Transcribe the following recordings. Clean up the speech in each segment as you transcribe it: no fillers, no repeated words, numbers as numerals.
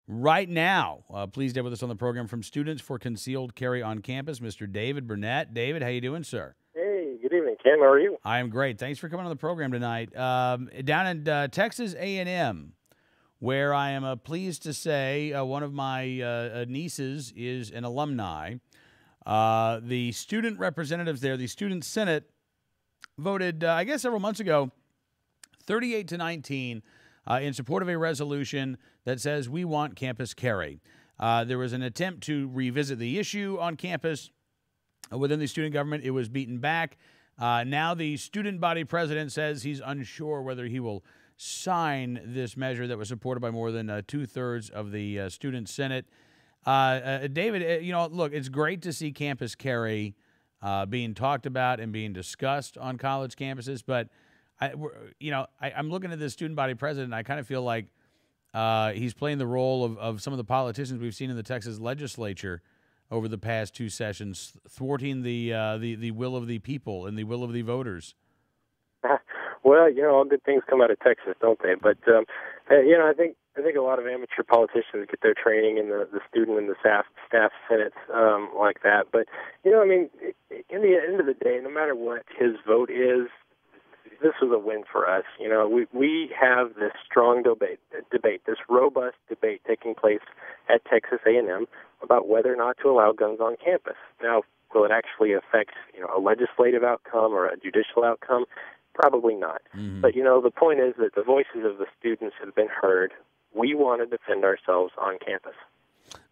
right now. Pleased to have with us on the program from Students for Concealed Carry on Campus, Mr. David Burnett. David, how you doing, sir? Hey, good evening, Ken. How are you? I am great. Thanks for coming on the program tonight. Down in Texas A&M, where I am pleased to say one of my nieces is an alumni. The student representatives there, the Student Senate, voted, I guess several months ago, 38-19 in support of a resolution that says we want campus carry. There was an attempt to revisit the issue on campus within the student government. It was beaten back. Now the student body president says he's unsure whether he will sign this measure that was supported by more than two-thirds of the student senate. David, look, it's great to see campus carry being talked about and being discussed on college campuses, but I'm looking at this student body president, and I kind of feel like he's playing the role of some of the politicians we've seen in the Texas legislature over the past two sessions, thwarting the will of the people and the will of the voters. Well, all good things come out of Texas, don't they? But I think a lot of amateur politicians get their training in the student and the staff senates like that. But in the end of the day, no matter what his vote is, this was a win for us. We have this strong debate, this robust debate taking place at Texas A&M about whether or not to allow guns on campus. Now, will it actually affect, a legislative outcome or a judicial outcome? Probably not. Mm-hmm. But, the point is that the voices of the students have been heard. We want to defend ourselves on campus.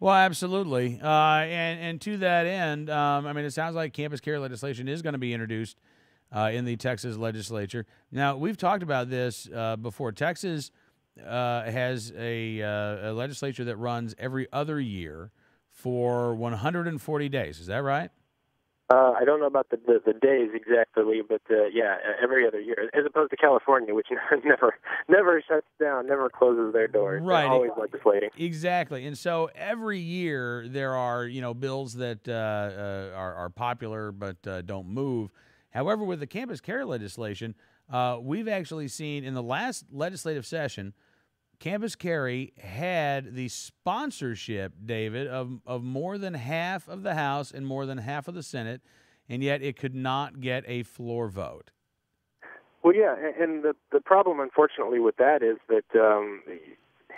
Well, absolutely. And to that end, it sounds like campus carry legislation is going to be introduced in the Texas legislature. Now, we've talked about this before. Texas has a legislature that runs every other year for 140 days. Is that right? I don't know about the days exactly, but every other year, as opposed to California, which never shuts down, never closes their doors. Right. They're always legislating. Exactly. And so every year there are, bills that are popular but don't move. However, with the campus carry legislation, we've actually seen in the last legislative session, campus carry had the sponsorship, David, of more than half of the House and more than half of the Senate, and yet it could not get a floor vote. Well, yeah, and the problem, unfortunately, with that is that,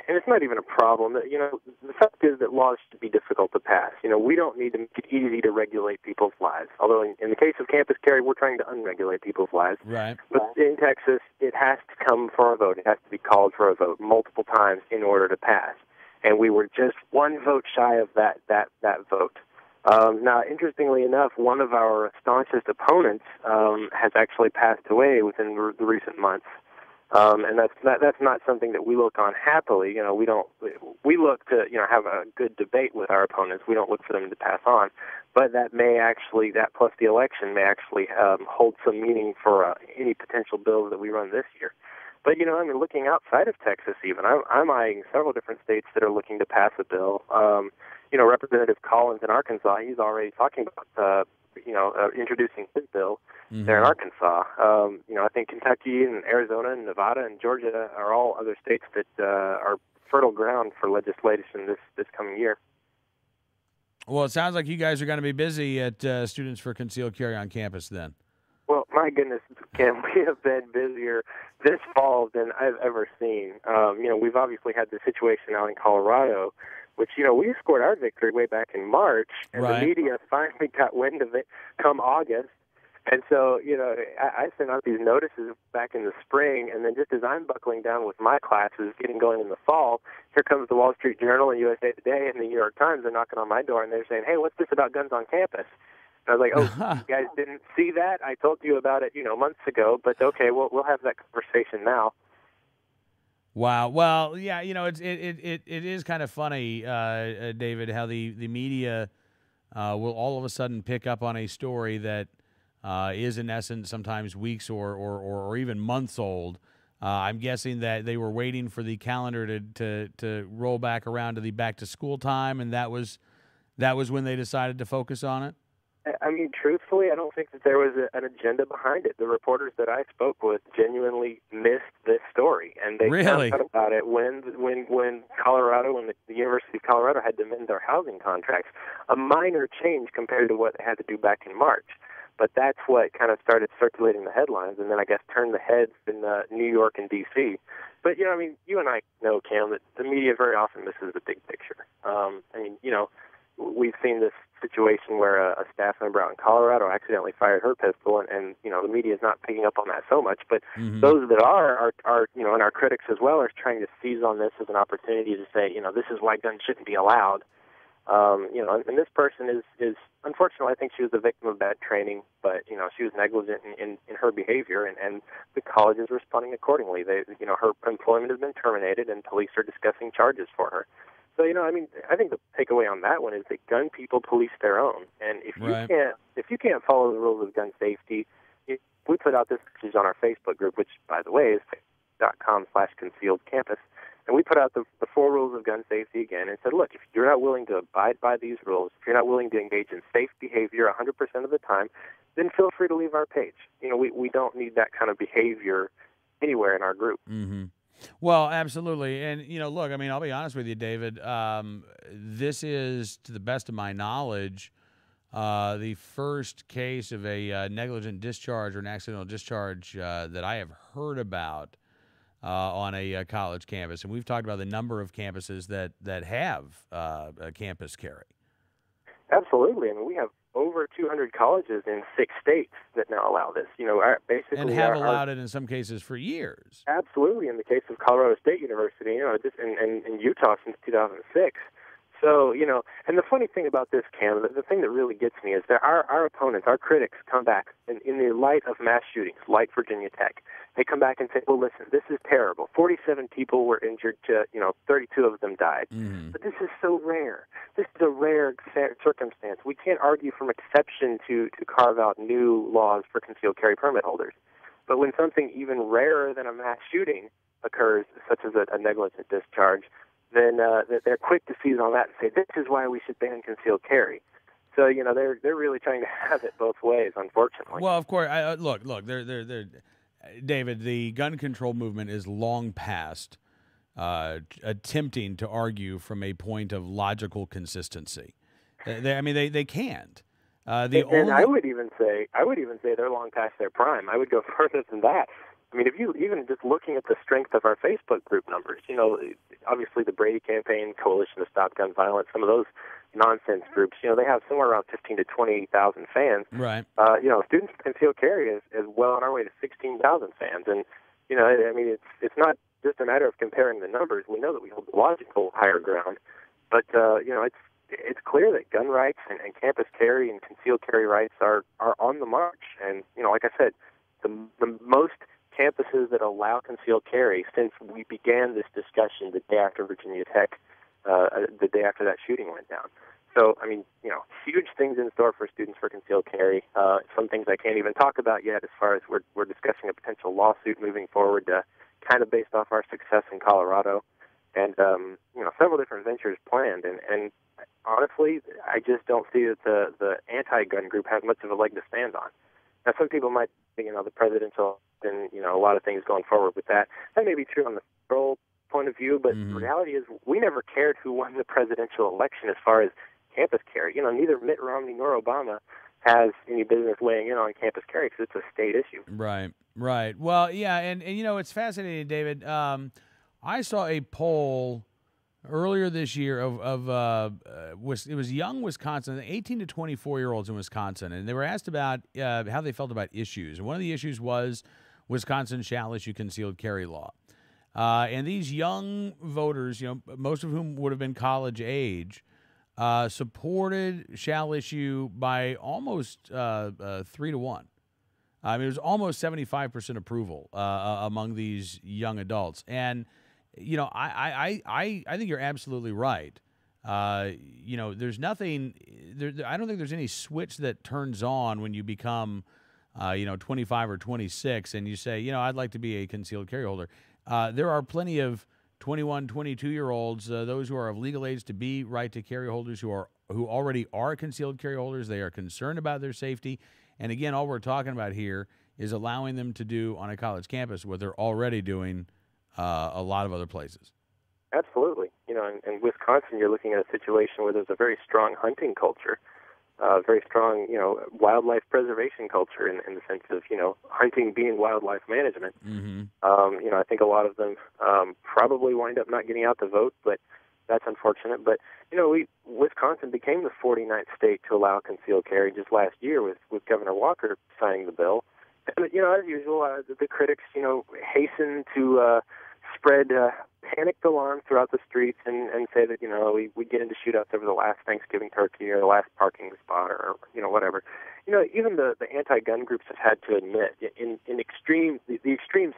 and it's not even a problem, the fact is that laws should be difficult to pass. We don't need to make it easy to regulate people's lives. Although in the case of campus carry, we're trying to unregulate people's lives. Right. But in Texas, it has to come for a vote. It has to be called for a vote multiple times in order to pass. And we were just one vote shy of that vote. Now, interestingly enough, one of our staunchest opponents has actually passed away within the recent months. And that's not something that we look on happily. We look to have a good debate with our opponents. We don't look for them to pass on, but that plus the election may actually hold some meaning for any potential bills that we run this year. But looking outside of Texas, even I'm eyeing several different states that are looking to pass a bill. Representative Collins in Arkansas, he's already talking about introducing his bill there in Arkansas. I think Kentucky and Arizona and Nevada and Georgia are all other states that are fertile ground for legislation this coming year. Well, it sounds like you guys are going to be busy at Students for Concealed Carry on campus then. Well, my goodness, Ken, we have been busier this fall than I've ever seen. We've obviously had the situation out in Colorado, which, we scored our victory way back in March, and right. The media finally got wind of it come August. And so, I sent out these notices back in the spring, and then just as I'm buckling down with my classes, getting going in the fall, here comes the Wall Street Journal and USA Today and the New York Times. They're knocking on my door, and they're saying, hey, what's this about guns on campus? And I was like, oh, you guys didn't see that? I told you about it, months ago, but okay, we'll have that conversation now. Wow. Well, yeah, it is kind of funny, David, how the media will all of a sudden pick up on a story that is in essence sometimes weeks or even months old. I'm guessing that they were waiting for the calendar to roll back around to the back to school time, and that was when they decided to focus on it. I mean, truthfully, I don't think that there was an agenda behind it. The reporters that I spoke with genuinely missed this story, and they Really? found out about it when Colorado and the University of Colorado had to amend their housing contracts. A minor change compared to what they had to do back in March. But that's what kind of started circulating the headlines, and then I guess turned the heads in New York and D.C. But, I mean, you and I know, Cam, that the media very often misses the big picture. I mean, we've seen this situation where a staff member out in Colorado accidentally fired her pistol, and the media is not picking up on that so much. But those that are, and our critics as well, are trying to seize on this as an opportunity to say, this is why guns shouldn't be allowed. And this person is unfortunately, I think she was the victim of bad training, but, she was negligent in her behavior, and the college is responding accordingly. Her employment has been terminated, and police are discussing charges for her. So, I mean, I think the takeaway on that one is that gun people police their own. And if you can't follow the rules of gun safety, we put out this message on our Facebook group, which, by the way, is facebook.com/concealedcampus. And we put out the 4 rules of gun safety again and said, look, if you're not willing to abide by these rules, if you're not willing to engage in safe behavior 100% of the time, then feel free to leave our page. We don't need that kind of behavior anywhere in our group. Mm-hmm. Well, absolutely. And, look, I mean, I'll be honest with you, David. This is, to the best of my knowledge, the first case of a negligent discharge or an accidental discharge that I have heard about on a college campus. And we've talked about the number of campuses that have a campus carry. Absolutely. I mean, we have over 200 colleges in 6 states that now allow this. Basically, and have allowed it in some cases for years. Absolutely. In the case of Colorado State University, and Utah since 2006. So, and the funny thing about this, Cam, the thing that really gets me is that our opponents, our critics, come back in the light of mass shootings, like Virginia Tech. They come back and say, well, listen, this is terrible. 47 people were injured, 32 of them died. Mm-hmm. But this is so rare. This is a rare circumstance. We can't argue from exception to carve out new laws for concealed carry permit holders. But when something even rarer than a mass shooting occurs, such as a negligent discharge, then they're quick to seize on that and say, this is why we should ban concealed carry. So, they're really trying to have it both ways, unfortunately. Well, of course, look, they're David, the gun control movement is long past attempting to argue from a point of logical consistency. They can't. And I would even say they're long past their prime. I would go further than that. I mean, if you even just looking at the strength of our Facebook group numbers, obviously the Brady Campaign, Coalition to Stop Gun Violence, some of those nonsense groups, they have somewhere around 15 to 20,000 fans. Right. Students for Concealed Carry is well on our way to 16,000 fans. And, it's not just a matter of comparing the numbers. We know that we hold the logical higher ground. But, it's clear that gun rights and campus carry and concealed carry rights are on the march. And, like I said, the most campuses that allow concealed carry since we began this discussion the day after Virginia Tech, the day after that shooting went down. So, huge things in store for students for concealed carry. Some things I can't even talk about yet as far as we're discussing a potential lawsuit moving forward kind of based off our success in Colorado. And, several different ventures planned. And honestly, I just don't see that the anti-gun group has much of a leg to stand on. Now, some people might think, the presidential and, a lot of things going forward with that. That may be true on the federal point of view, but the reality is we never cared who won the presidential election as far as campus carry. Neither Mitt Romney nor Obama has any business weighing in on campus carry because it's a state issue. Right. Well, yeah, and it's fascinating, David. I saw a poll earlier this year it was young Wisconsin, 18 to 24-year-olds in Wisconsin, and they were asked about how they felt about issues. And one of the issues was Wisconsin shall issue concealed carry law. And these young voters, most of whom would have been college age, supported shall issue by almost 3 to 1. It was almost 75% approval among these young adults. And I think you're absolutely right. There's nothing there. I don't think there's any switch that turns on when you become, 25 or 26 and you say, I'd like to be a concealed carry holder. There are plenty of 21, 22-year-olds, those who are of legal age to be right to carry holders who already are concealed carry holders. They are concerned about their safety. And again, all we're talking about here is allowing them to do on a college campus what they're already doing a lot of other places. Absolutely. In Wisconsin, you're looking at a situation where there's a very strong hunting culture, very strong, wildlife preservation culture in the sense of, hunting being wildlife management. Mm-hmm. I think a lot of them probably wind up not getting out the vote, but that's unfortunate. But, Wisconsin became the 49th state to allow concealed carry just last year with Governor Walker signing the bill. And, as usual, the critics, hasten to spread panicked alarm throughout the streets and say that, we get into shootouts over the last Thanksgiving turkey or the last parking spot or whatever. Even the anti-gun groups have had to admit in the extreme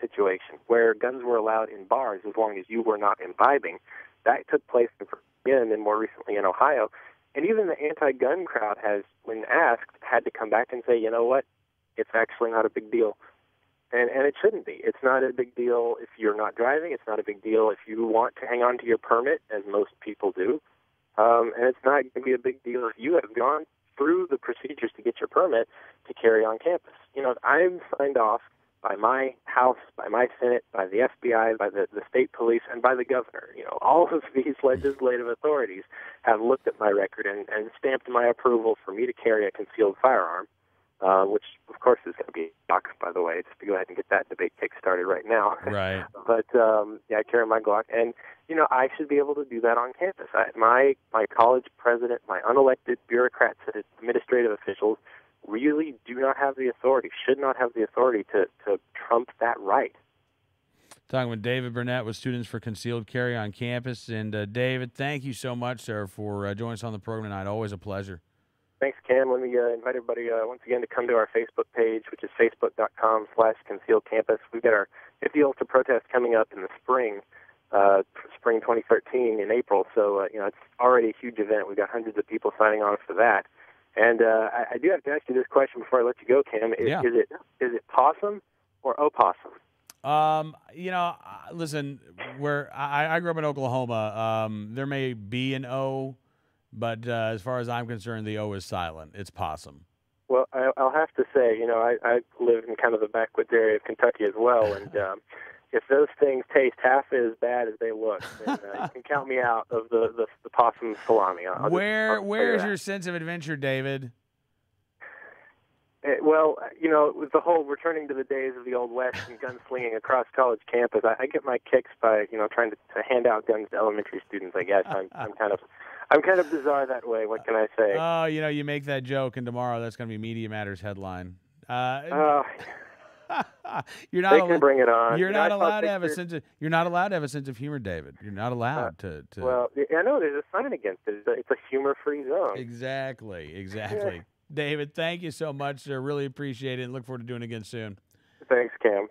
situation where guns were allowed in bars as long as you were not imbibing, that took place in Virginia and then more recently in Ohio. And even the anti-gun crowd has, when asked, had to come back and say, you know what, it's actually not a big deal. And it shouldn't be. It's not a big deal if you're not driving. It's not a big deal if you want to hang on to your permit, as most people do. And it's not going to be a big deal if you have gone through the procedures to get your permit to carry on campus. I'm signed off by my House, by my Senate, by the FBI, by the state police, and by the governor. All of these legislative authorities have looked at my record and stamped my approval for me to carry a concealed firearm. Which, of course, is going to be a shock, by the way, just to go ahead and get that debate kick-started right now. Right. But, I carry my Glock, and, I should be able to do that on campus. My college president, my unelected bureaucrats and administrative officials really do not have the authority, should not have the authority to trump that right. Talking with David Burnett with Students for Concealed Carry on Campus. And, David, thank you so much, sir, for joining us on the program tonight. Always a pleasure. Thanks, Cam. Let me invite everybody once again to come to our Facebook page, which is facebook.com/concealedcampus. We've got our 50 Ultra protest coming up in the spring 2013 in April. So, it's already a huge event. We've got hundreds of people signing on for that. And I do have to ask you this question before I let you go, Cam. Is it possum or opossum? Listen, I grew up in Oklahoma. There may be an O, but as far as I'm concerned, the O is silent. It's possum. Well, I'll have to say, I live in kind of the backwoods area of Kentucky as well, and if those things taste half as bad as they look, then you can count me out of the possum salami. Where is your sense of adventure, David? Well, with the whole returning to the days of the Old West and gunslinging across college campus, I get my kicks by, trying to hand out guns to elementary students, I guess. I'm kind of bizarre that way. What can I say? Oh, you make that joke, and tomorrow that's going to be Media Matters headline. You're not. They can bring it on. You're not allowed to have a sense of. You're not allowed to have a sense of humor, David. You're not allowed to. Well, I know there's a sign against it. It's a humor-free zone. Exactly. Yeah. David, thank you so much, sir. Really appreciate it, and look forward to doing it again soon. Thanks, Cam.